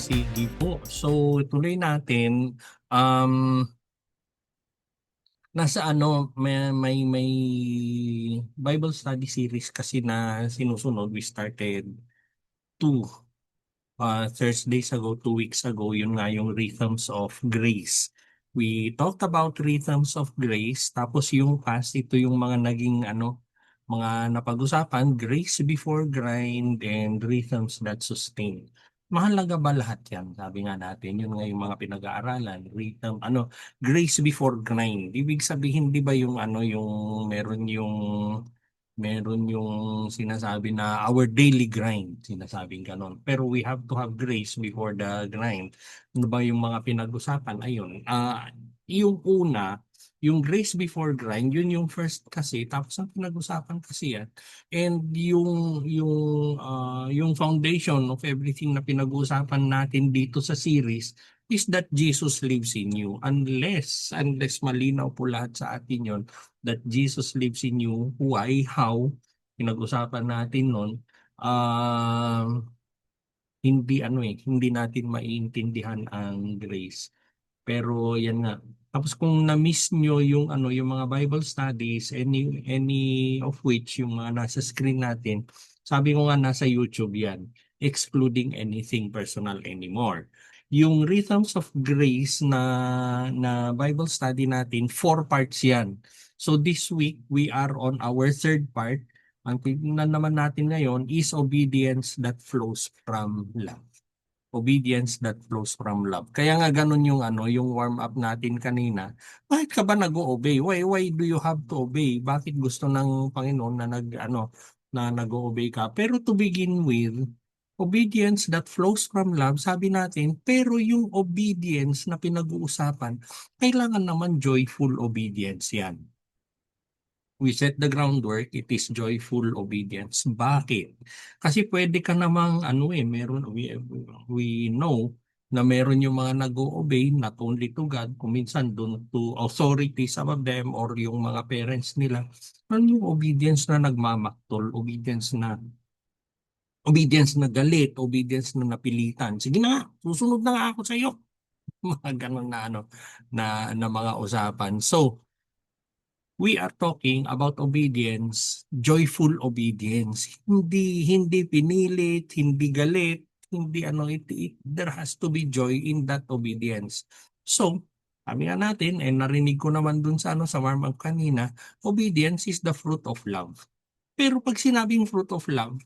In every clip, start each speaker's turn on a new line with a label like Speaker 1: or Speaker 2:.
Speaker 1: Sige po. So, tuloy natin. Um, nasa ano, may Bible study series kasi na sinusunod. We started two Thursdays ago, 2 weeks ago. Yun nga yung Rhythms of Grace. We talked about Rhythms of Grace. Tapos yung past, ito yung mga naging mga napag-usapan, grace before grind and rhythms that sustain. Mahalaga ba lahat yan? Sabi nga natin, yun nga yung mga pinag-aaralan, rhythm, grace before grind. Ibig sabihin, di ba yung meron yung sinasabi na our daily grind, sinasabing ganon. Pero we have to have grace before the grind. Ano ba yung mga pinag-usapan? Ayun, yung una, yung grace before grind, yun yung first kasi, tapos ang pinag-usapan kasi yan. And yung foundation of everything na pinag-usapan natin dito sa series is that Jesus lives in you. Unless malinaw po lahat sa atin yon that Jesus lives in you, why, how, pinag-usapan natin nun, hindi natin maiintindihan ang grace. Pero yan nga. Tapos kung na-miss nyo yung mga Bible studies, any of which yung mga nasa screen natin, sabi ko nga nasa YouTube yan, excluding anything personal anymore. Yung Rhythms of Grace na Bible study natin, 4 parts yan. So this week, we are on our third part. Ang tignan naman natin ngayon is obedience that flows from love. Obedience that flows from love. Kaya nga ganun yung warm up natin kanina. Bakit ka ba nag-o-obey? Why do you have to obey? Bakit gusto ng Panginoon na nag-o-obey ka? Pero to begin with, obedience that flows from love, sabi natin, pero yung obedience na pinag-uusapan, kailangan naman joyful obedience yan. We set the groundwork, it is joyful obedience. Bakit? Kasi pwede ka namang we know na meron yung mga nag-o-obey not only to God, kung minsan dun to authorities above them or yung mga parents nila. Ano yung obedience na nagmamaktol, obedience na galit, obedience na napilitan. Sige na, susunod na nga ako sa iyo. Mga ganun na na mga usapan. So, we are talking about obedience, joyful obedience. Hindi pinilit, hindi galit, hindi there has to be joy in that obedience. So, sabi nga natin, narinig ko naman dun sa warm up kanina, obedience is the fruit of love. Pero pag sinabing fruit of love,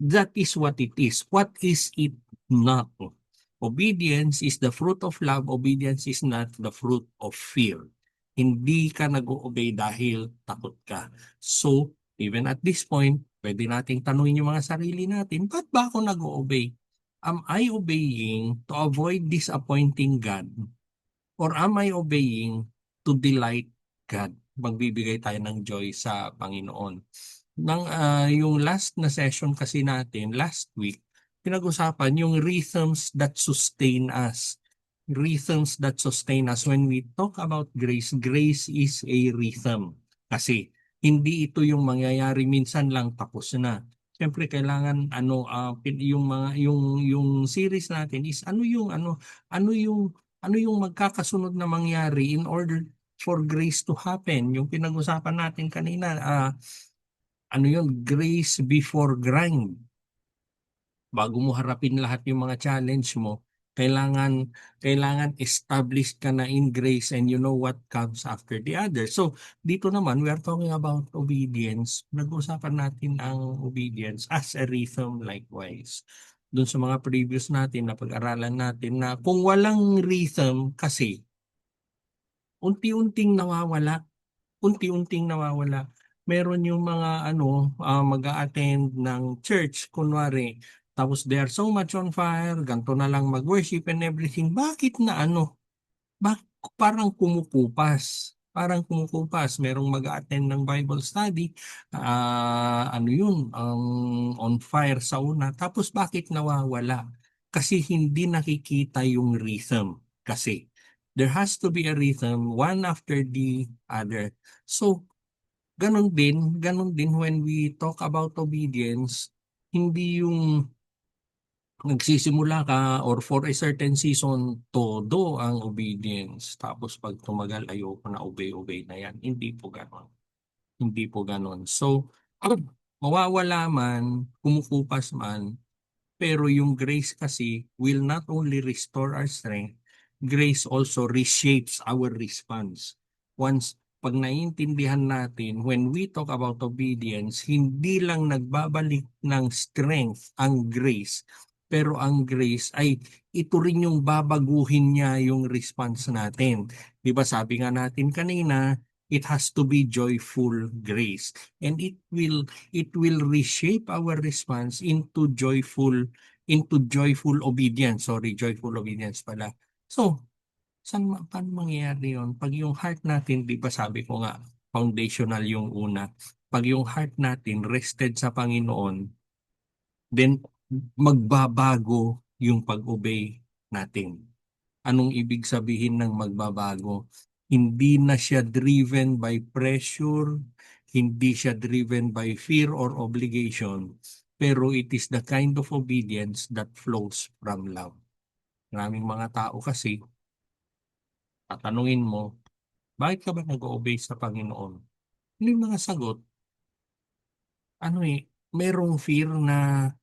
Speaker 1: that is what it is. What is it not? Obedience is the fruit of love. Obedience is not the fruit of fear. Hindi ka nag-o-obey dahil takot ka. So, even at this point, pwede nating tanungin yung mga sarili natin, ba't ba ako nag-o-obey? Am I obeying to avoid disappointing God? Or am I obeying to delight God? Magbibigay tayo ng joy sa Panginoon. Yung last na session kasi natin, last week, pinag-usapan yung rhythms that sustain us. Rhythms that sustain us. When we talk about grace, grace is a rhythm. Kasi hindi ito yung mangyayari minsan lang tapos na. Siyempre kailangan yung series natin is ano yung magkakasunod na mangyari in order for grace to happen. Yung pinag-usapan natin kanina, grace before grind. Bago mo harapin lahat yung mga challenge mo, kailangan established ka na in grace and you know what comes after the other. So, dito naman, we are talking about obedience. Nag-uusapan natin ang obedience as a rhythm likewise. Doon sa mga previous natin na pag-aralan natin na kung walang rhythm kasi, unti-unting nawawala unti-unting nawawala. Meron yung mga mag-a-attend ng church, kunwari, tapos they are so much on fire, ganito na lang mag-worship and everything. Bakit na Bak parang kumukupas? Parang kumukupas. Merong mag-a-attend ng Bible study, on fire sa una. Tapos bakit nawawala? Kasi hindi nakikita yung rhythm. Kasi there has to be a rhythm, one after the other. So, ganun din when we talk about obedience, hindi yung nagsisimula ka or for a certain season, todo ang obedience. Tapos pag tumagal, ayoko na, obey na yan. Hindi po ganon. Hindi po ganon. So, mawawala man, kumukupas man, pero yung grace kasi will not only restore our strength, grace also reshapes our response. Once pag naiintindihan natin, when we talk about obedience, hindi lang nagbabalik ng strength ang grace, pero ang grace ay ito rin yung babaguhin niya yung response natin. Di ba sabi nga natin kanina, it has to be joyful grace. And it will reshape our response into joyful obedience. Sorry, joyful obedience pala. So, paano mangyayari yun? Pag yung heart natin, di ba sabi ko nga, foundational yung una. Pag yung heart natin rested sa Panginoon, then magbabago yung pag-obey natin. Anong ibig sabihin ng magbabago? Hindi na siya driven by pressure, hindi siya driven by fear or obligation, pero it is the kind of obedience that flows from love. Maraming mga tao kasi, tatanungin mo, bakit ka ba nag-obey sa Panginoon? Ano yung mga sagot? Merong fear na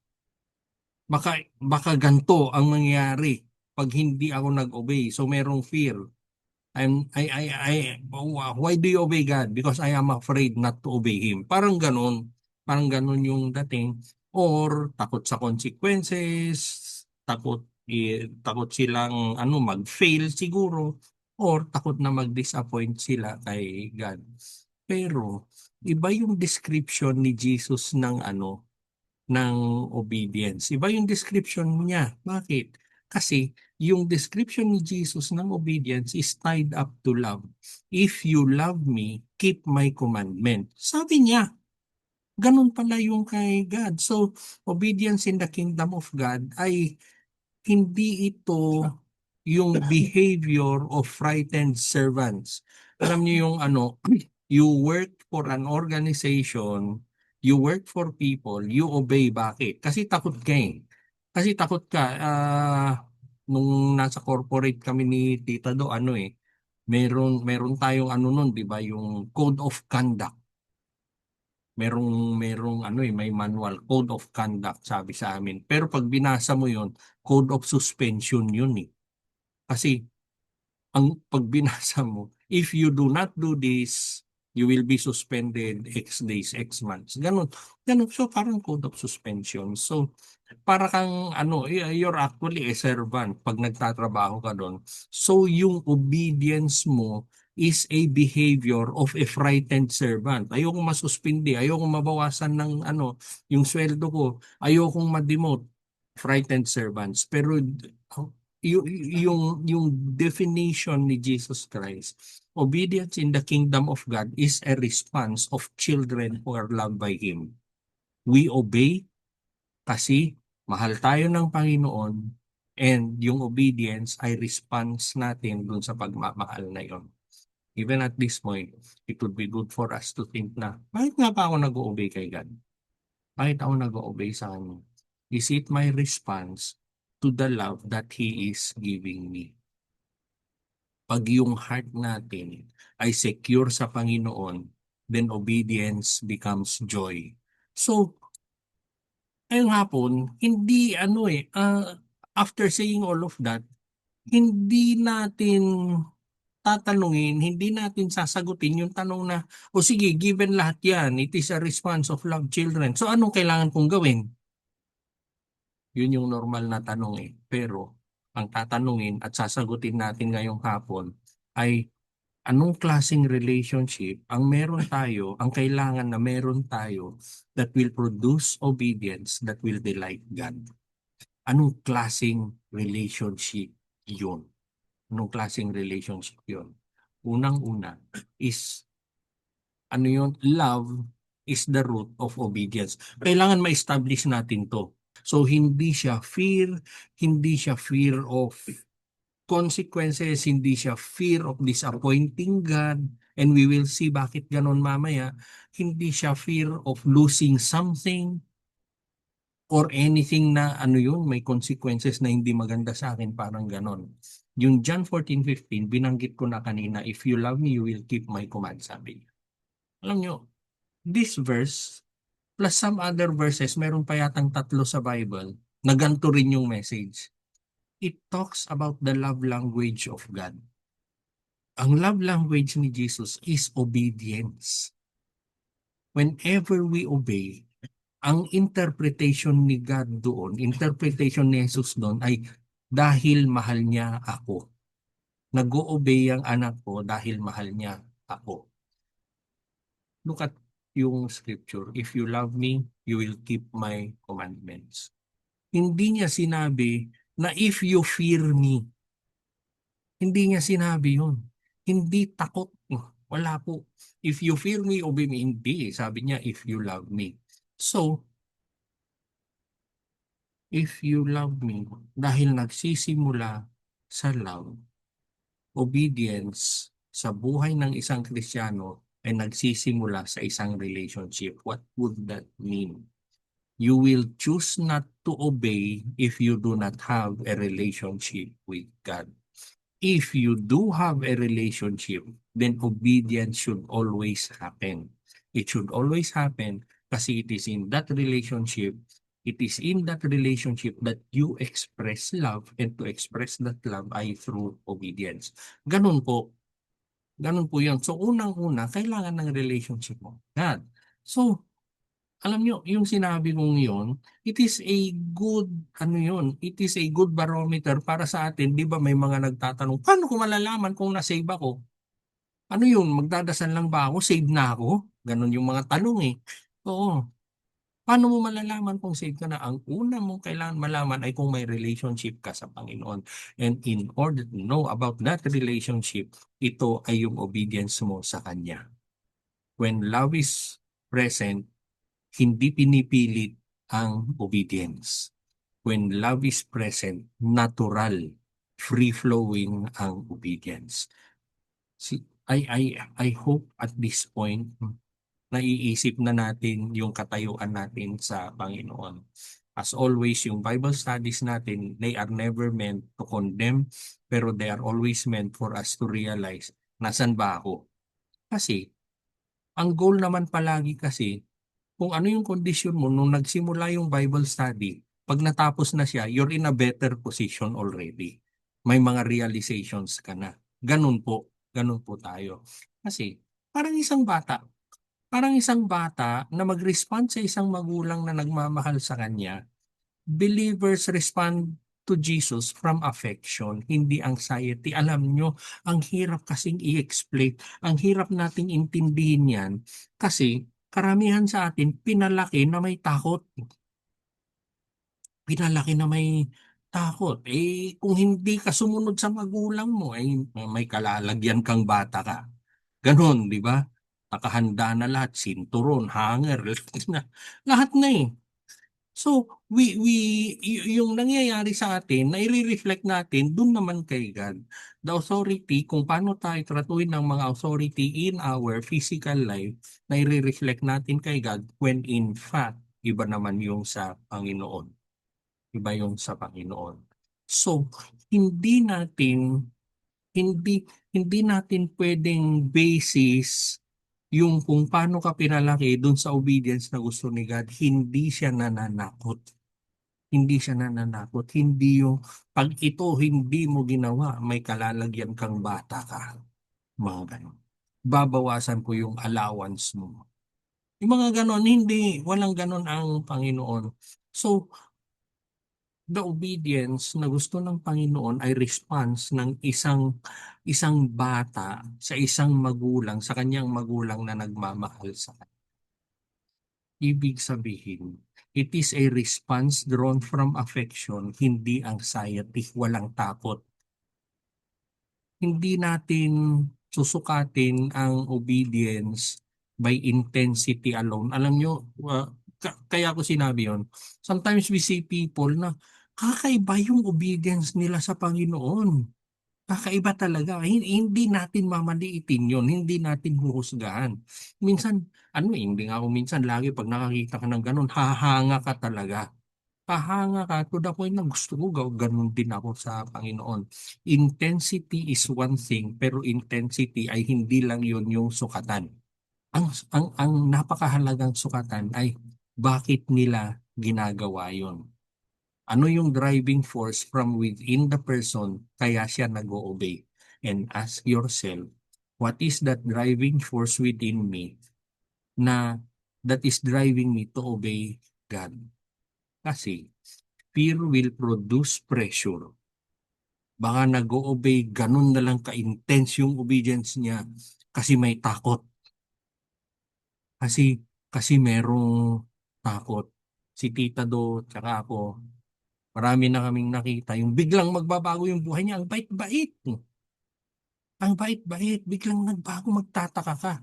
Speaker 1: baka ganto ang mangyayari pag hindi ako nag-obey. So merong fear. Why do you obey God? Because I am afraid not to obey Him. Parang ganun. Parang ganun yung dating. Or takot sa consequences, takot silang mag-fail siguro, or takot na mag-disappoint sila kay God. Pero iba yung description ni Jesus ng obedience. Iba yung description niya. Bakit? Kasi yung description ni Jesus ng obedience is tied up to love. If you love me, keep my commandment. Sabi niya, ganun pala yung kay God. So, obedience in the kingdom of God ay hindi ito yung behavior of frightened servants. Alam niyo yung you work for an organization, you work for people, you obey. Bakit? Kasi takot ka eh. Kasi takot ka. Nung nasa corporate kami ni Tita Do, meron tayong nun, di ba, yung code of conduct. Merong may manual, code of conduct, sabi sa amin. Pero pag binasa mo yun, code of suspension yun eh. Kasi ang pag binasa mo, if you do not do this, you will be suspended X days, X months. Ganun. Ganun. So, parang code of suspension. So, para kang, you're actually a servant pag nagtatrabaho ka doon. So, yung obedience mo is a behavior of a frightened servant. Ayokong masuspindi, ayokong mabawasan ng yung sweldo ko, ayokong ma-demote. Frightened servants. Pero yung definition ni Jesus Christ, obedience in the kingdom of God is a response of children who are loved by Him. We obey kasi mahal tayo ng Panginoon, and yung obedience ay response natin dun sa pagmamahal na yon. Even at this point, it would be good for us to think na, bakit nga pa ako nag-obey kay God? Bakit ako nag-obey sa Kanya? Is it my response to the love that He is giving me? Pag yung heart natin ay secure sa Panginoon, then obedience becomes joy. So, ngayong hapon, hindi after saying all of that, hindi natin tatanungin, hindi natin sasagutin yung tanong na, o sige, given lahat yan, it is a response of love children. So anong kailangan kong gawin? Yun yung normal na tanong eh. Pero ang tatanungin at sasagutin natin ngayong hapon ay anong klaseng relationship ang meron tayo, ang kailangan na meron tayo that will produce obedience that will delight God. Anong klaseng relationship yun? Anong klaseng relationship yun? Unang-una is, yun? Love is the root of obedience. Kailangan ma-establish natin to. So, hindi siya fear of consequences, hindi siya fear of disappointing God, and we will see bakit ganon mamaya. Hindi siya fear of losing something. or anything na ano yun, may consequences na hindi maganda sa akin, parang ganon. Yung John 14:15, binanggit ko na kanina, if you love me, you will keep my command, sabi niya. Alam nyo, this verse, plus some other verses, meron pa yatang 3 sa Bible, na ganito rin yung message. It talks about the love language of God. Ang love language ni Jesus is obedience. Whenever we obey, ang interpretation ni God doon, interpretation ni Jesus doon ay dahil mahal niya ako. Nag-o-obey ang anak ko dahil mahal niya ako. Look at yung scripture. If you love me, you will keep my commandments. Hindi niya sinabi na if you fear me. Hindi niya sinabi yun. Hindi takot. Wala po. If you fear me, obey me. Hindi. Sabi niya, if you love me. So, if you love me, dahil nagsisimula sa love, obedience sa buhay ng isang Kristiyano ay nagsisimula sa isang relationship. What would that mean? You will choose not to obey if you do not have a relationship with God. If you do have a relationship, then obedience should always happen. It should always happen kasi it is in that relationship that you express love, and to express that love ay through obedience. Ganun po. Ganun po yun. So unang-una, kailangan ng relationship mo. God. So, alam nyo, yung sinabi kong yun, it is a good, ano yun, it is a good barometer para sa atin. Di ba may mga nagtatanong, paano ko malalaman kung na-save ako? Ano yun, magdadasal lang ba ako? Save na ako? Ganon yung mga tanong eh. Oo. Paano mo malalaman kung save ka na? Ang una mong kailangan malaman ay kung may relationship ka sa Panginoon. And in order to know about that relationship, ito ay yung obedience mo sa Kanya. When love is present, hindi pinipilit ang obedience. When love is present, natural, free-flowing ang obedience. I hope at this point, naiisip na natin yung katayuan natin sa Panginoon. As always, yung Bible studies natin, they are never meant to condemn, pero they are always meant for us to realize, nasan ba ako? Kasi, ang goal naman palagi kasi, kung ano yung kondisyon mo nung nagsimula yung Bible study, pag natapos na siya, you're in a better position already. May mga realizations ka na. Ganun po tayo. Kasi parang isang bata, na mag-respond sa isang magulang na nagmamahal sa kanya. Believers respond to Jesus from affection, hindi anxiety. Alam nyo, ang hirap kasing i-explain, ang hirap nating intindihin yan kasi karamihan sa atin pinalaki na may takot. Pinalaki na may takot. Eh, kung hindi ka sumunod sa magulang mo, ay may kalalagyan kang bata ka. Ganon, di ba? Nakahanda na lahat, sinturon, hanger, lahat na eh. So, yung nangyayari sa atin, nai-reflect natin dun naman kay God. The authority, kung paano tayo tratuhin ng mga authority in our physical life, nai-reflect natin kay God when in fact, iba naman yung sa Panginoon. Iba yung sa Panginoon. So, hindi natin hindi hindi natin pwedeng basis yung kung paano ka pinalaki dun sa obedience na gusto ni God. Hindi siya nananakot. Hindi siya nananakot. Hindi yung pag ito hindi mo ginawa, may kalalagyan kang bata ka. Mga ganon. Babawasan ko yung allowance mo. Yung mga ganon, hindi. Walang ganon ang Panginoon. So, the obedience na gusto ng Panginoon ay response ng isang bata sa isang magulang, sa kanyang magulang na nagmamahal sa kanya. Ibig sabihin, it is a response drawn from affection, hindi anxiety, walang takot. Hindi natin susukatin ang obedience by intensity alone. Alam nyo, kaya ko sinabi yon. Sometimes we see people na kakaiba yung obedience nila sa Panginoon. Kakaiba talaga. Hindi natin mamaliitin yon, hindi natin huhusgahan. Minsan, hindi nga ako minsan, lagi pag nakakita ka ng ganun, hahanga ka talaga. Hahanga ka to the point na gusto ko ganun din ako sa Panginoon. Intensity is one thing, pero intensity ay hindi lang yun yung sukatan. Ang napakahalagang sukatan ay bakit nila ginagawa yon. Ano yung driving force from within the person kaya siya nag-o-obey? And ask yourself, what is that driving force within me na that is driving me to obey God? Kasi fear will produce pressure. Baka nag-o-obey, ganun na lang ka-intense yung obedience niya kasi may takot. Kasi, kasi merong takot. Si Tita Do, tsaka ako, marami na kaming nakita, yung biglang magbabago yung buhay niya, ang bait-bait. Ang bait-bait, biglang nagbago, magtataka ka.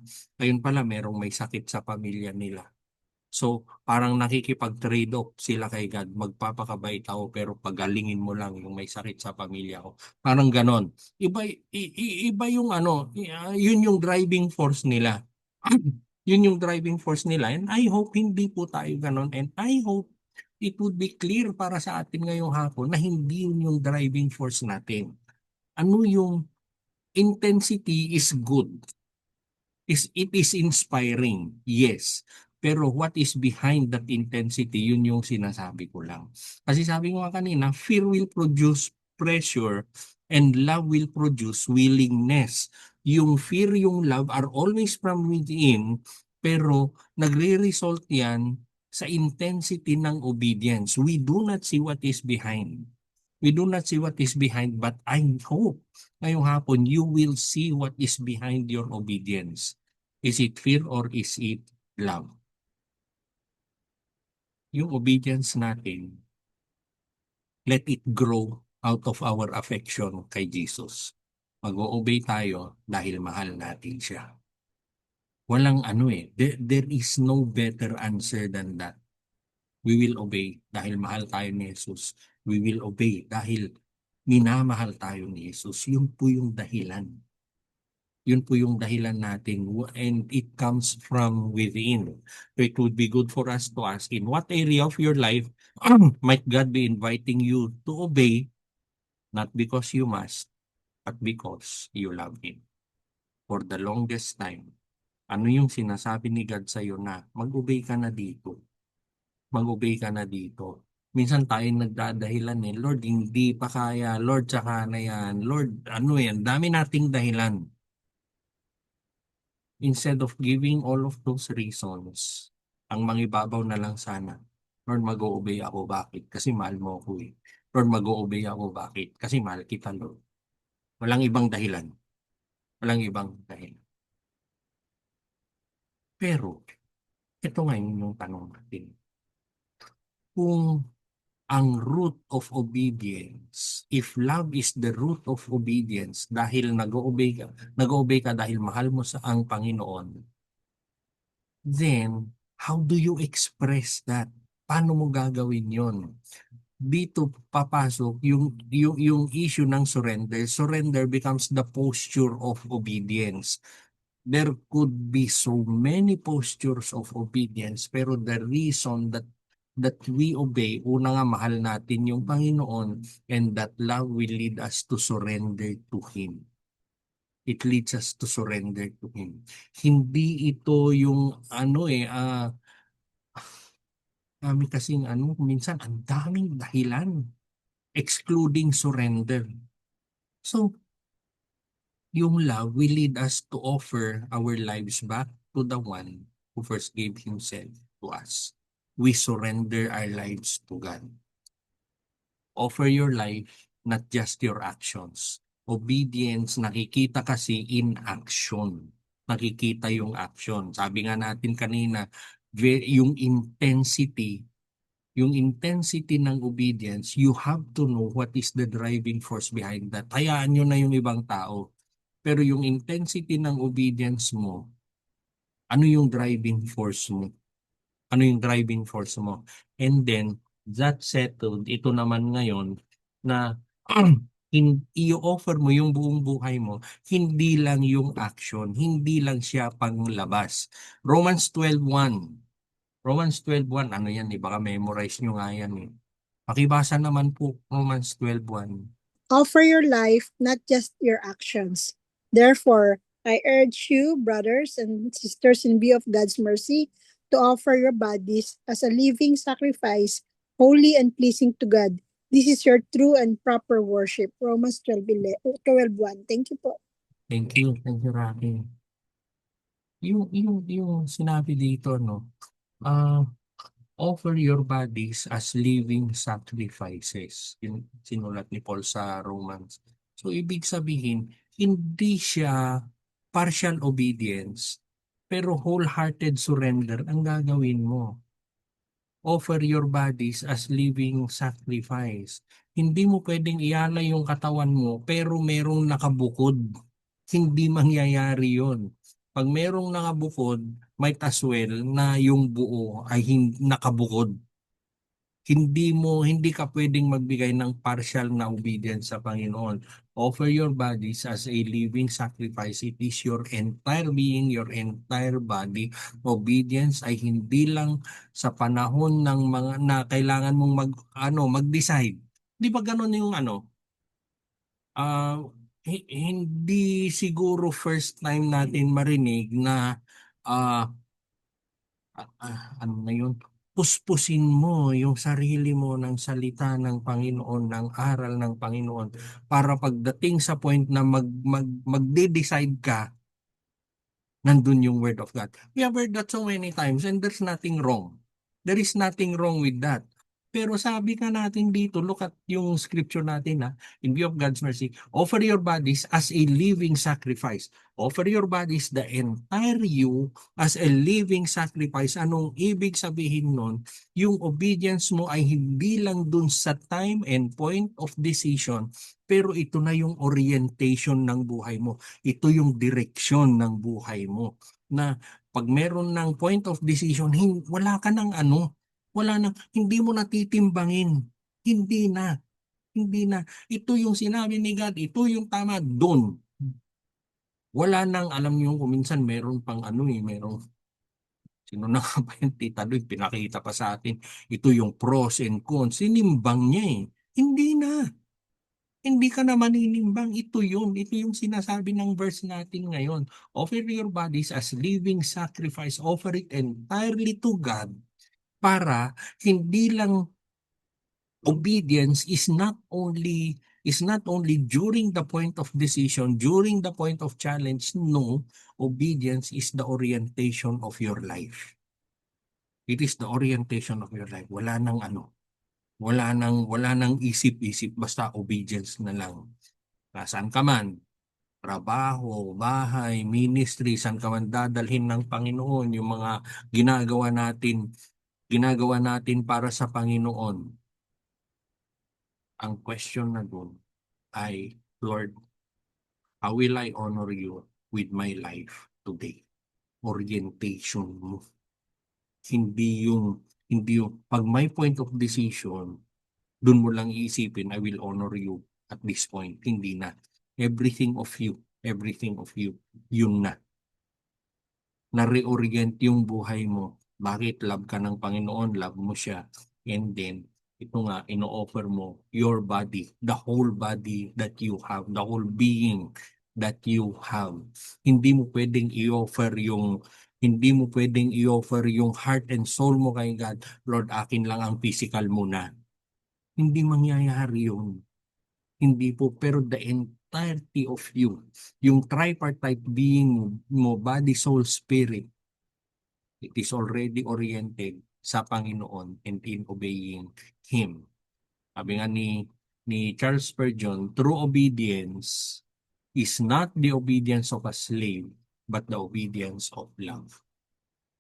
Speaker 1: Ngayon pala, merong may sakit sa pamilya nila. So, parang nakikipag-trade off sila kay God. Magpapakabait ako pero pagalingin mo lang yung may sakit sa pamilya ko. Parang ganon. Iba yung ano, yun yung driving force nila. Yun yung driving force nila. And I hope hindi po tayo ganon. And I hope it would be clear para sa atin ngayong hapon na hindi yun yung driving force natin. Ano yung intensity is good, it is inspiring, yes. Pero what is behind that intensity, yun yung sinasabi ko lang. Kasi sabi ko nga kanina, fear will produce pressure and love will produce willingness. Yung fear, yung love are always from within, pero nagre-result yan sa intensity ng obedience. We do not see what is behind. We do not see what is behind, but I hope ngayong hapon you will see what is behind your obedience. Is it fear or is it love? Yung obedience natin, let it grow out of our affection kay Jesus. Mag-o-obey tayo dahil mahal natin siya. Walang ano there is no better answer than that. We will obey dahil mahal tayo ni Jesus. We will obey dahil minamahal tayo ni Jesus. Yun po yung dahilan. Yun po yung dahilan natin and it comes from within. So it would be good for us to ask, in what area of your life might God be inviting you to obey, not because you must, but because you love Him? For the longest time, ano yung sinasabi ni God sa iyo na mag-obey ka na dito? Mag-obey ka na dito. Minsan tayo nagdadahilan Lord, hindi pa kaya, Lord, tsaka na yan, Lord, ano yan, dami nating dahilan. Instead of giving all of those reasons, ang mangibabaw na lang sana, Lord, mag-o-obey ako. Bakit? Kasi mahal mo ako eh. Lord, mag-o-obey ako. Bakit? Kasi mahal kita, Lord. Walang ibang dahilan. Walang ibang dahilan. Pero, ito ngayon yung tanong natin. Kung ang root of obedience, if love is the root of obedience, dahil nag-o-obey ka dahil mahal mo sa ang Panginoon, then, how do you express that? Paano mo gagawin yon? Dito papasok yung issue ng surrender. Surrender becomes the posture of obedience. There could be so many postures of obedience, pero the reason that we obey, una nga mahal natin yung Panginoon, and that love will lead us to surrender to Him. It leads us to surrender to Him. Hindi ito yung kami kasing minsan ang daming dahilan, excluding surrender. So, yung love will lead us to offer our lives back to the one who first gave Himself to us. We surrender our lives to God. Offer your life, not just your actions. Obedience, nakikita kasi in action. Nakikita yung action. Sabi nga natin kanina, yung intensity ng obedience, you have to know what is the driving force behind that. Hayaan nyo na yung ibang tao. Pero yung intensity ng obedience mo, ano yung driving force mo? Ano yung driving force mo? And then, that settled, ito naman ngayon, na i-offer mo yung buong buhay mo, hindi lang yung action, hindi lang siya panglabas. Romans 12:1. Romans 12:1, ano yan, baka memorize nyo nga yan Pakibasa naman po Romans 12:1.
Speaker 2: Offer your life, not just your actions. Therefore, I urge you, brothers and sisters, in view of God's mercy, to offer your bodies as a living sacrifice, holy and pleasing to God. This is your true and proper worship. Romans 12:1. Thank you po.
Speaker 1: Thank you. Thank you, Rocky. Yung sinabi dito, no, ah, offer your bodies as living sacrifices. Yung sinulat ni Paul sa Romans. So, ibig sabihin, hindi siya partial obedience, pero wholehearted surrender ang gagawin mo. Offer your bodies as living sacrifice. Hindi mo pwedeng ialay yung katawan mo, pero merong nakabukod. Hindi mangyayari yon. Pag merong nakabukod, might as well na yung buo ay nakabukod. Hindi ka pwedeng magbigay ng partial na obedience sa Panginoon. Offer your bodies as a living sacrifice. It is your entire being, your entire body. Obedience ay hindi lang sa panahon ng mga na kailangan mong mag-decide. Di ba ganun yung ah, hindi siguro first time natin marinig na ah, ano na yun, puspusin mo yung sarili mo ng salita ng Panginoon, ng aral ng Panginoon, para pagdating sa point na magde-decide ka, nandun yung Word of God. We have heard that so many times and there's nothing wrong. There is nothing wrong with that. Pero sabi ka natin dito, look at yung scripture natin in view of God's mercy, offer your bodies as a living sacrifice. Offer your bodies, the entire you, as a living sacrifice. Anong ibig sabihin nun? Yung obedience mo ay hindi lang dun sa time and point of decision, pero ito na yung orientation ng buhay mo. Ito yung direksyon ng buhay mo. Na pag meron ng point of decision, wala ka ng hindi mo natitimbangin. Hindi na. Hindi na. Ito yung sinabi ni God, ito yung tama doon. Wala nang, alam niyo kung minsan meron pang merong, sino na nga ba yung tita doon, pinakita pa sa atin, ito yung pros and cons, sinimbang niya eh. Hindi na. Hindi ka na maninimbang. Ito yun. Ito yung sinasabi ng verse natin ngayon. Offer your bodies as living sacrifice. Offer it entirely to God, para hindi lang obedience is not only during the point of decision, during the point of challenge. No, obedience is the orientation of your life. It is the orientation of your life. Wala nang isip-isip, basta obedience na lang. Nasaan ka man, trabaho, bahay, ministry, saan ka man dadalhin ng Panginoon, yung mga ginagawa natin para sa Panginoon. Ang question na doon ay, Lord, how will I honor you with my life today? Orientation mo. Hindi yung pag may point of decision, doon mo lang iisipin, I will honor you at this point. Hindi na. Everything of you, yun na. Na-reorient yung buhay mo. Bakit? Love ka ng Panginoon, love mo siya. And then, ito nga, ino-offer mo your body, the whole body that you have, the whole being that you have. Hindi mo pwedeng i-offer yung heart and soul mo kay God. Lord, akin lang ang physical muna. Hindi mangyayari yun. Hindi po, pero the entirety of you, yung tripartite being mo, body, soul, spirit, it is already oriented sa Panginoon and in obeying Him. Sabi nga ni Charles Spurgeon, true obedience is not the obedience of a slave, but the obedience of love.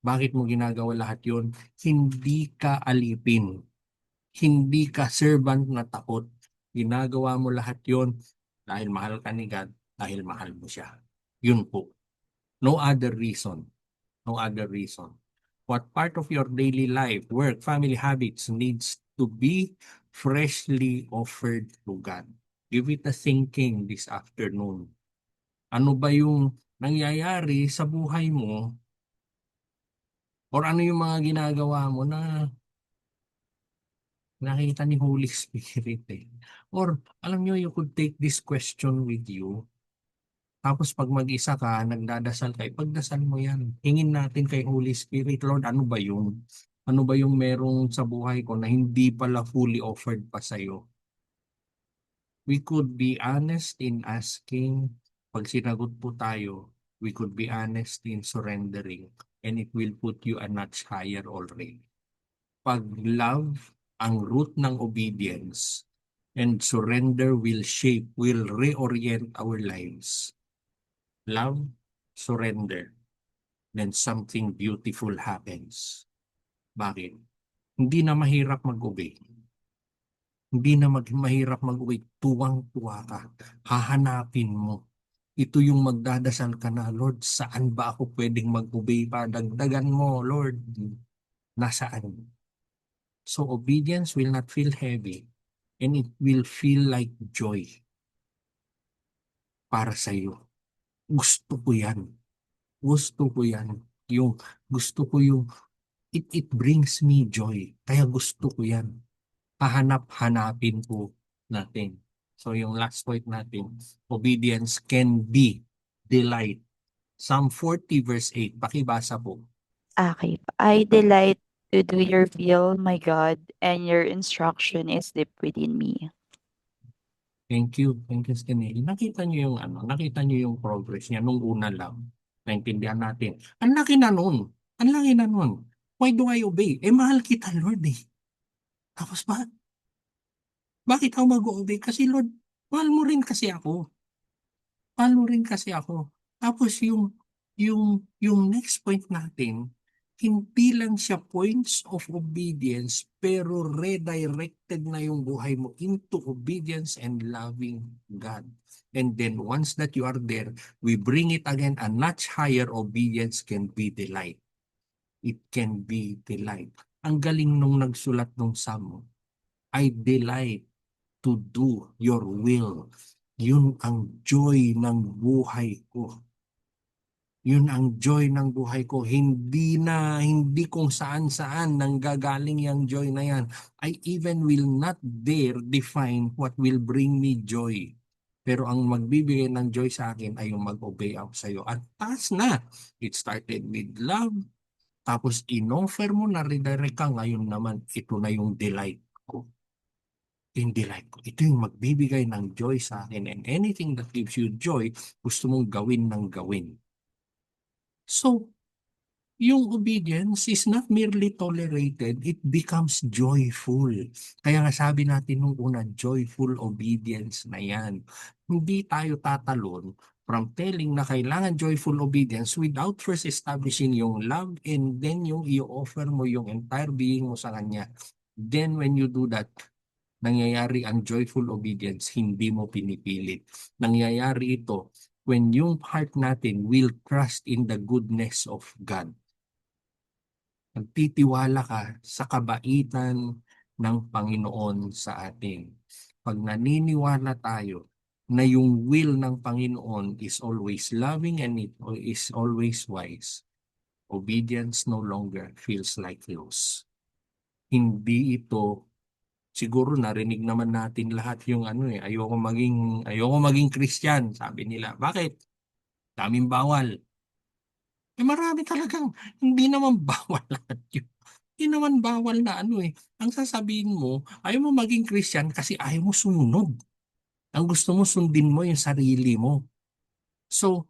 Speaker 1: Bakit mo ginagawa lahat yun? Hindi ka alipin. Hindi ka servant na takot. Ginagawa mo lahat yun dahil mahal ka ni God, dahil mahal mo siya. Yun po. No other reason. No other reason. What part of your daily life, work, family habits needs to be freshly offered to God? Give it a thinking this afternoon. Ano ba yung nangyayari sa buhay mo, or ano yung mga ginagawa mo na Nakita ni Holy Spirit eh. Or alam nyo, you could take this question with you. Tapos pag mag-isa ka, nagdadasal ka, ipagdasal mo yan. Hingin natin kay Holy Spirit, Lord, ano ba yun? Ano ba yung merong sa buhay ko na hindi pala fully offered pa sa'yo? We could be honest in asking. Pag sinagot po tayo, we could be honest in surrendering. And it will put you a notch higher already. Pag love ang root ng obedience, and surrender will shape, will reorient our lives. Love, surrender, then something beautiful happens. Bakit? Hindi na mahirap mag-obey. Hindi na mahirap mag-obey. Tuwang-tuwa ka. Hahanapin mo. Ito yung magdadasal ka na, Lord, saan ba ako pwedeng mag-obey pa? Dagdagan mo, Lord. Nasaan? So obedience will not feel heavy and it will feel like joy para sa iyo. Gusto ko yan. Gusto ko yan. Yung gusto ko yung it brings me joy. Kaya gusto ko yan. Hahanap-hanapin po natin. So yung last point natin, obedience can be delight. Psalm 40 verse 8, pakibasa po.
Speaker 3: Okay. I delight to do your will, my God, and your instruction is deep within me.
Speaker 1: Thank you. Thank you, Stenely. Nakita niyo yung nakita niyo yung progress niya nung una lang. Naintindihan natin. Ang laki na nun. Ang laki na nun. Why do I obey? Mahal kita, Lord eh. Tapos bakit ako mag-obey? Kasi Lord, mahal mo rin kasi ako. Mahal mo rin kasi ako. Tapos yung next point natin, hindi lang siya points of obedience, pero redirected na yung buhay mo into obedience and loving God. And then once that you are there, we bring it again, a notch higher obedience can be delight. It can be delight. Ang galing nung nagsulat nung Psalm, I delight to do your will. Yun ang joy ng buhay ko. Yun ang joy ng buhay ko. Hindi kung saan-saan nanggagaling yung joy na yan. I even will not dare define what will bring me joy. Pero ang magbibigay ng joy sa akin ay yung mag-obey ako sa iyo. At taas na. It started with love. Tapos in-offer mo na redirect ka. Ngayon naman, ito na yung delight ko. Yung delight ko. Ito yung magbibigay ng joy sa akin. And anything that gives you joy, gusto mong gawin ng gawin. So, yung obedience is not merely tolerated, it becomes joyful. Kaya nga sabi natin nung una, joyful obedience na yan. Hindi tayo tatalon from telling na kailangan joyful obedience without first establishing yung love and then yung i-offer mo yung entire being mo sa Kanya. Then when you do that, nangyayari ang joyful obedience, hindi mo pinipilit. Nangyayari ito when yung heart natin will trust in the goodness of God. Nagtitiwala ka sa kabaitan ng Panginoon sa atin. Pag naniniwala tayo na yung will ng Panginoon is always loving and it is always wise, obedience no longer feels like loss. Hindi ito, siguro narinig naman natin lahat yung ayoko maging Christian, sabi nila. Bakit? Daming bawal. Marami talagang hindi naman bawal lahat yun. Hindi naman bawal na Ang sasabihin mo, ayaw mo maging Christian kasi ayaw mo sumunod. Ang gusto mo sundin mo yung sarili mo. So,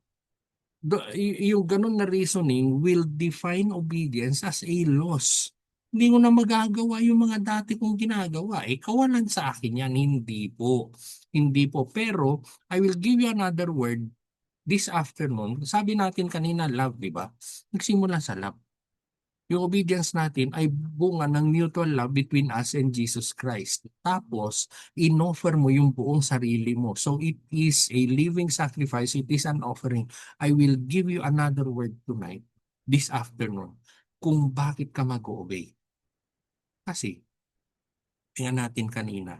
Speaker 1: yung ganun na reasoning will define obedience as a loss. Hindi ko na magagawa yung mga dati kong ginagawa. Kawalan sa akin yan. Hindi po. Hindi po. Pero, I will give you another word this afternoon. Sabi natin kanina, love, di ba? Nagsimula sa love. Yung obedience natin ay bunga ng mutual love between us and Jesus Christ. Tapos, in-offer mo yung buong sarili mo. So, it is a living sacrifice. It is an offering. I will give you another word tonight, this afternoon, kung bakit ka mag-obey. Kasi, tingnan natin kanina,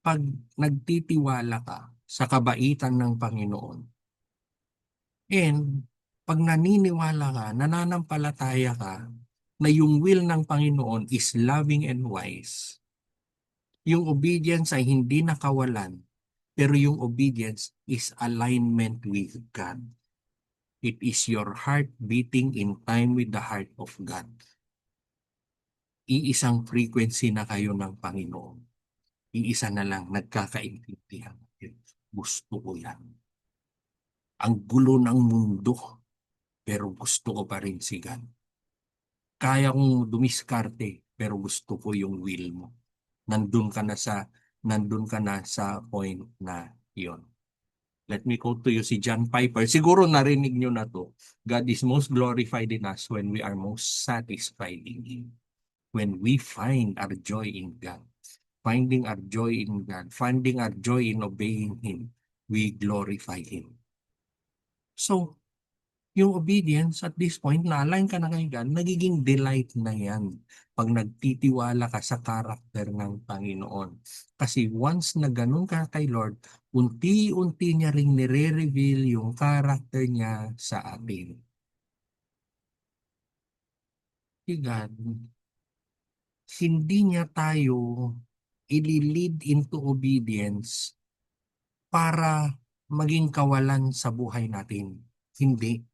Speaker 1: pag nagtitiwala ka sa kabaitan ng Panginoon, and pag naniniwala ka, nananampalataya ka, na yung will ng Panginoon is loving and wise. Yung obedience ay hindi nakawalan, pero yung obedience is alignment with God. It is your heart beating in time with the heart of God. Iisang frequency na kayo ng Panginoon. Iisa na lang, nagkakaintindihan. Gusto ko yan. Ang gulo ng mundo, pero gusto ko pa rin si God. Kaya kong dumiskarte, pero gusto ko yung will mo. Nandun ka na sa point na yon. Let me quote to you si John Piper. Siguro narinig nyo na to. God is most glorified in us when we are most satisfied in Him. When we find our joy in God. Finding our joy in God. Finding our joy in obeying Him. We glorify Him. So, yung obedience at this point, na-align ka na kay God, nagiging delight na yan pag nagtitiwala ka sa karakter ng Panginoon. Kasi once na ganun ka kay Lord, unti-unti niya ring nire-reveal yung karakter niya sa atin. Si God, hindi niya tayo ililid into obedience para maging kawalan sa buhay natin. Hindi.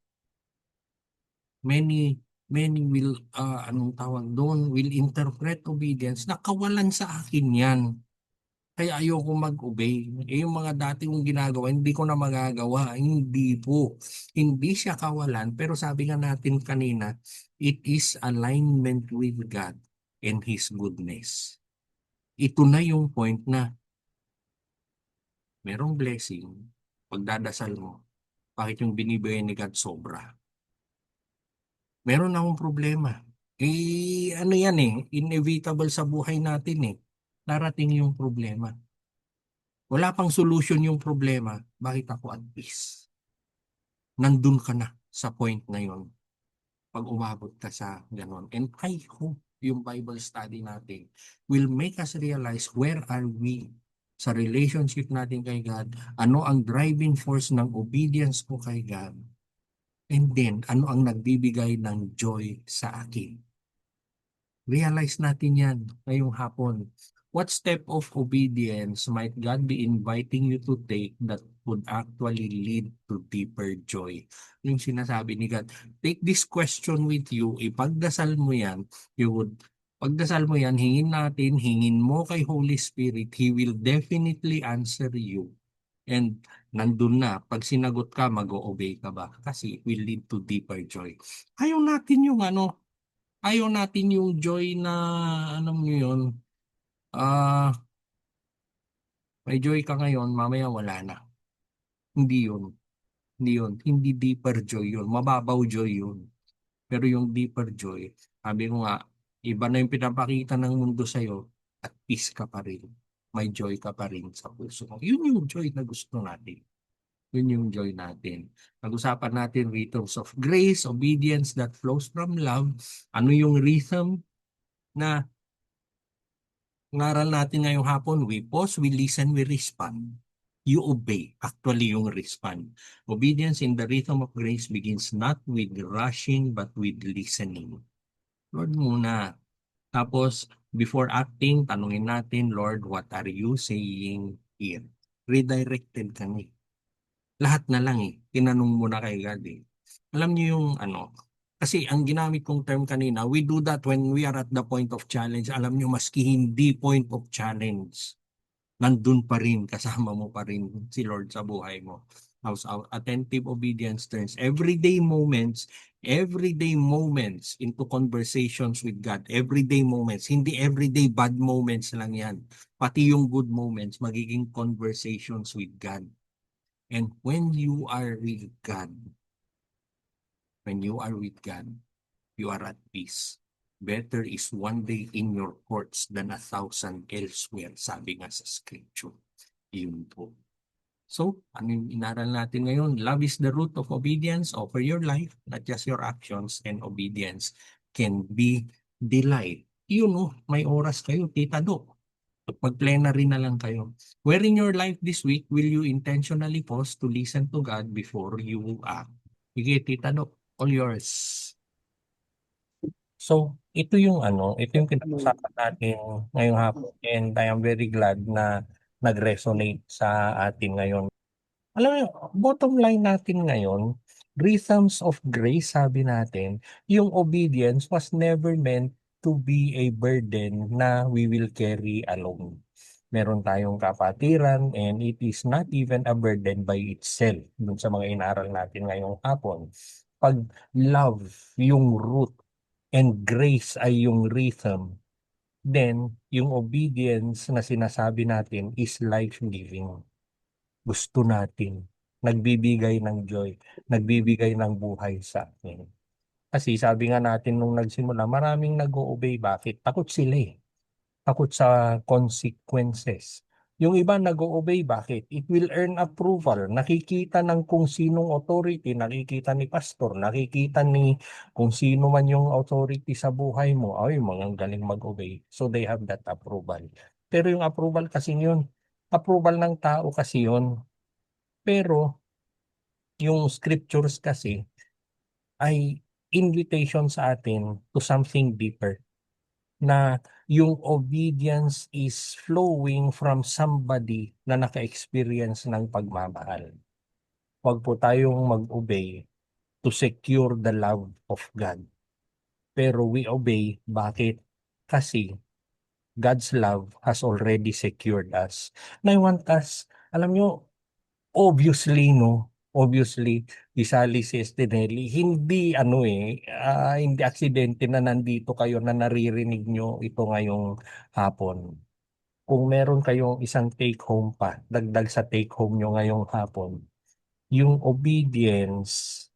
Speaker 1: Many will anong tawag doon, will interpret obedience na kawalan sa akin yan, kaya ayoko mag-obey. Yung mga dati kong ginagawa hindi ko na magagawa. Hindi po, hindi siya kawalan, pero sabi nga natin kanina, it is alignment with God and His goodness. Ito na yung point na merong blessing, pagdadasal mo, bakit yung binibigay ni God sobra? Meron akong problema. Ano yan inevitable sa buhay natin Darating yung problema. Wala pang solution yung problema. Bakit ako at peace? Nandun ka na sa point na yun. Pag umabot ka sa ganon. And I hope yung Bible study natin will make us realize where are we sa relationship natin kay God. Ano ang driving force ng obedience ko kay God. And then, ano ang nagbibigay ng joy sa akin? Realize natin yan ngayong hapon. What step of obedience might God be inviting you to take that would actually lead to deeper joy? Yung sinasabi ni God, take this question with you, ipagdasal mo yan, pagdasal mo yan, hingin mo kay Holy Spirit, He will definitely answer you. And nandun na, pag sinagot ka, mag-o-obey ka ba? Kasi it will lead to deeper joy. Ayaw natin yung joy na, alam nyo yun, may joy ka ngayon, mamaya wala na. Hindi yun. Hindi yun. Hindi deeper joy yun. Mababaw joy yun. Pero yung deeper joy, sabi ko nga, iba na yung pinapakita ng mundo sa'yo, at peace ka pa rin. May joy ka pa rin sa puso mo. Yun yung joy na gusto natin. Yun yung joy natin. Pag-usapan natin rhythms of grace, obedience that flows from love. Ano yung rhythm na ngaral natin ngayong hapon? We pause, we listen, we respond. You obey. Actually, yung respond. Obedience in the rhythm of grace begins not with rushing but with listening. Lord muna. Tapos, before acting, tanungin natin, Lord, what are you saying here? Redirected kami. Lahat na lang tinanong mo na kay God Alam niyo yung kasi ang ginamit kong term kanina, we do that when we are at the point of challenge. Alam niyo, maski hindi point of challenge, nandun pa rin, kasama mo pa rin si Lord sa buhay mo. How's our attentive obedience turns everyday moments into conversations with God. Everyday moments. Hindi everyday bad moments lang yan. Pati yung good moments, magiging conversations with God. And when you are with God, you are at peace. Better is one day in your courts than 1,000 elsewhere, sabi nga sa scripture. Yun po. So, ano yung inaral natin ngayon? Love is the root of obedience. Offer your life, not just your actions, and obedience can be delight. Yun may oras kayo, Tita Do. Mag-plenary na lang kayo. Where in your life this week will you intentionally pause to listen to God before you act? Sige, Tita Do, all yours. So, ito yung pinag-usapan natin ngayong hapon, and I am very glad na nag-resonate sa atin ngayon. Alam mo, bottom line natin ngayon, rhythms of grace, sabi natin, yung obedience was never meant to be a burden na we will carry alone. Meron tayong kapatiran, and it is not even a burden by itself dun sa mga inaral natin ngayong hapon. Pag love yung root and grace ay yung rhythm, then yung obedience na sinasabi natin is life-giving. Gusto natin, nagbibigay ng joy, nagbibigay ng buhay sa atin. Kasi sabi nga natin nung nagsimula, maraming nag-o-obey. Bakit? Takot sila eh. Takot sa consequences. Yung iba nag-o-obey, bakit? It will earn approval. Nakikita ng kung sinong authority, nakikita ni pastor, nakikita ni kung sino man yung authority sa buhay mo. Ay, mga galing mag-obey. So they have that approval. Pero yung approval kasi yun, approval ng tao kasi yun. Pero yung scriptures kasi ay invitation sa atin to something deeper, na yung obedience is flowing from somebody na naka-experience ng pagmamahal. Huwag po tayong mag-obey to secure the love of God. Pero we obey, bakit? Kasi God's love has already secured us. Na I want us, alam nyo, obviously, no? Obviously, isali si Estinelli, hindi aksidente na nandito kayo na naririnig nyo ito ngayong hapon. Kung meron kayong isang take home pa, dagdag sa take home nyo ngayong hapon, yung obedience,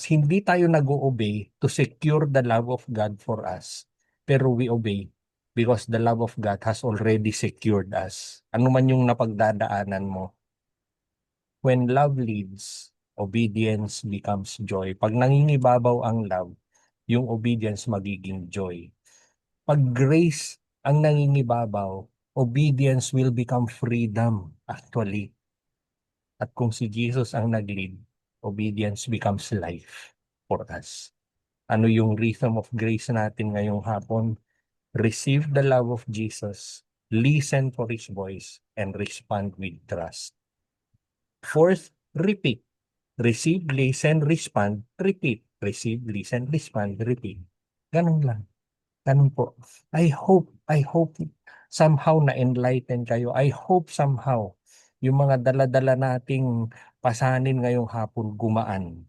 Speaker 1: hindi tayo nag-o-obey to secure the love of God for us, pero we obey because the love of God has already secured us. Ano man yung napagdadaanan mo, when love leads, obedience becomes joy. Pag nangingibabaw ang love, yung obedience magiging joy. Pag grace ang nangingibabaw, obedience will become freedom actually. At kung si Jesus ang nag-lead, obedience becomes life for us. Ano yung rhythm of grace natin ngayong hapon? Receive the love of Jesus, listen for His voice, and respond with trust. Fourth, repeat. Receive, listen, respond, repeat. Receive, listen, respond, repeat. Ganun lang. Ganun po. I hope somehow na-enlighten kayo. I hope somehow yung mga dala-dala nating pasanin ngayong hapon gumaan.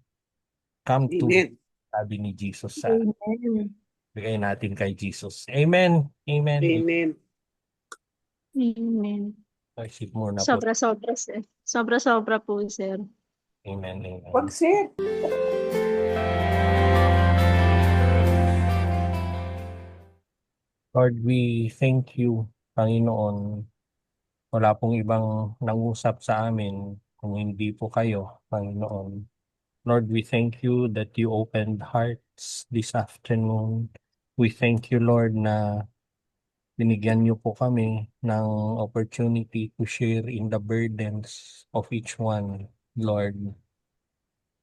Speaker 1: Come to,
Speaker 4: Amen.
Speaker 1: sabi ni Jesus sa
Speaker 2: Amen.
Speaker 1: bigay natin kay Jesus. Amen. Amen.
Speaker 4: Amen.
Speaker 5: Amen.
Speaker 1: Isip mo na po.
Speaker 5: Sobra-sobra, sir. Sobra-sobra po, sir.
Speaker 1: Amen. Amen.
Speaker 4: Wag, sir.
Speaker 1: Lord, we thank you, Panginoon. Wala pong ibang nangusap sa amin kung hindi po kayo, Panginoon. Lord, we thank you that you opened hearts this afternoon. We thank you, Lord, na binigyan niyo po kami ng opportunity to share in the burdens of each one, Lord.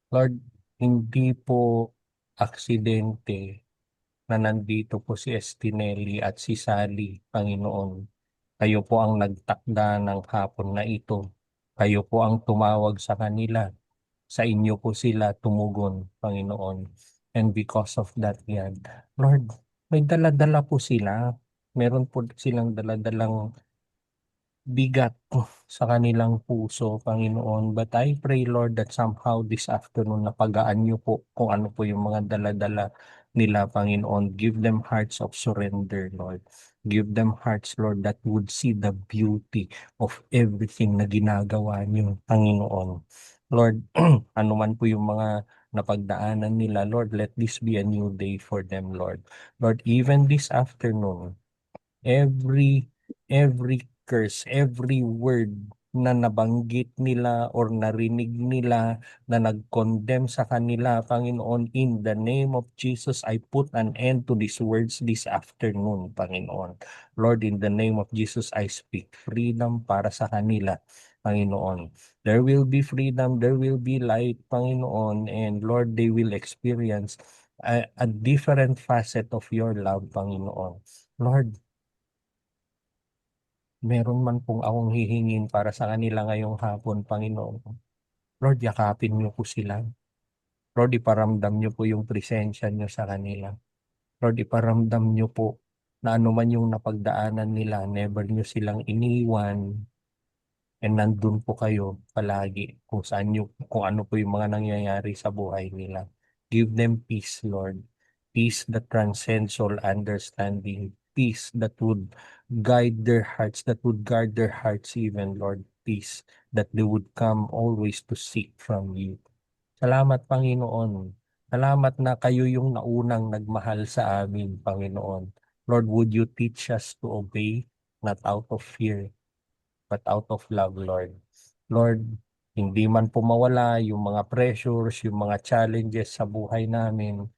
Speaker 1: Lord, hindi po aksidente na nandito po si Estinelli at si Sally, Panginoon. Kayo po ang nagtakda ng hapon na ito. Kayo po ang tumawag sa kanila. Sa inyo po sila tumugon, Panginoon. And because of that, yan, Lord, may dala-dala po sila. Meron po silang dala-dalang bigat sa kanilang puso, Panginoon. But I pray, Lord, that somehow this afternoon napagaan niyo po kung ano po yung mga dala-dala nila, Panginoon. Give them hearts of surrender, Lord. Give them hearts, Lord, that would see the beauty of everything na ginagawa niyo, Panginoon. Lord, ano man po yung mga napagdaanan nila, Lord, let this be a new day for them, Lord. Lord, even this afternoon, every curse, every word na nabanggit nila or narinig nila na nag-condemn sa kanila, Panginoon, in the name of Jesus, I put an end to these words this afternoon, Panginoon. Lord, in the name of Jesus, I speak freedom para sa kanila, Panginoon. There will be freedom, there will be light, Panginoon, and Lord, they will experience a different facet of your love, Panginoon. Lord, meron man pong akong hihingin para sa kanila ngayong hapon, Panginoon. Lord, yakapin niyo po sila. Lord, iparamdam niyo po yung presensya niyo sa kanila. Lord, iparamdam niyo po na ano man yung napagdaanan nila, never niyo silang iniwan, and nandun po kayo palagi kung ano po yung mga nangyayari sa buhay nila. Give them peace, Lord. Peace that transcends all understanding. Peace that would guide their hearts, that would guard their hearts even, Lord. Peace that they would come always to seek from you. Salamat, Panginoon. Salamat na kayo yung naunang nagmahal sa amin, Panginoon. Lord, would you teach us to obey, not out of fear, but out of love, Lord. Lord, hindi man po mawala yung mga pressures, yung mga challenges sa buhay namin,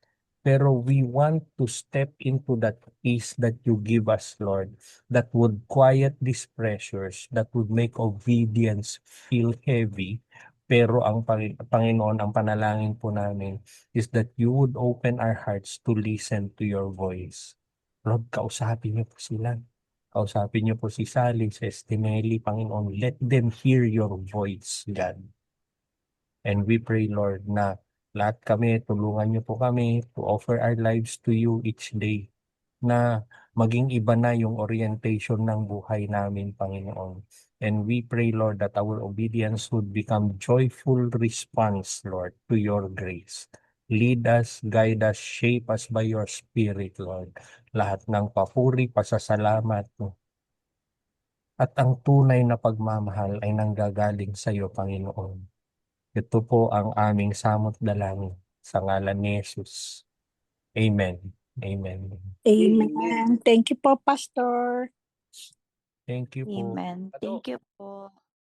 Speaker 1: pero we want to step into that peace that you give us, Lord, that would quiet these pressures, that would make obedience feel heavy. Pero ang Panginoon, ang panalangin po namin is that you would open our hearts to listen to your voice. Lord, kausapin niyo po sila. Kausapin niyo po si Sally, si Estinelli, Panginoon. Let them hear your voice, God. And we pray, Lord, na lahat kami, tulungan niyo po kami to offer our lives to you each day, na maging iba na yung orientation ng buhay namin, Panginoon. And we pray, Lord, that our obedience would become joyful response, Lord, to your grace. Lead us, guide us, shape us by your Spirit, Lord. Lahat ng papuri, pasasalamat, at ang tunay na pagmamahal ay nanggagaling sa iyo, Panginoon. Ito po ang aming samot dalangin sa ngalan ni Jesus. Amen. Amen.
Speaker 2: Amen. Thank you po, Pastor.
Speaker 1: Thank you po.
Speaker 3: Amen. Thank you po.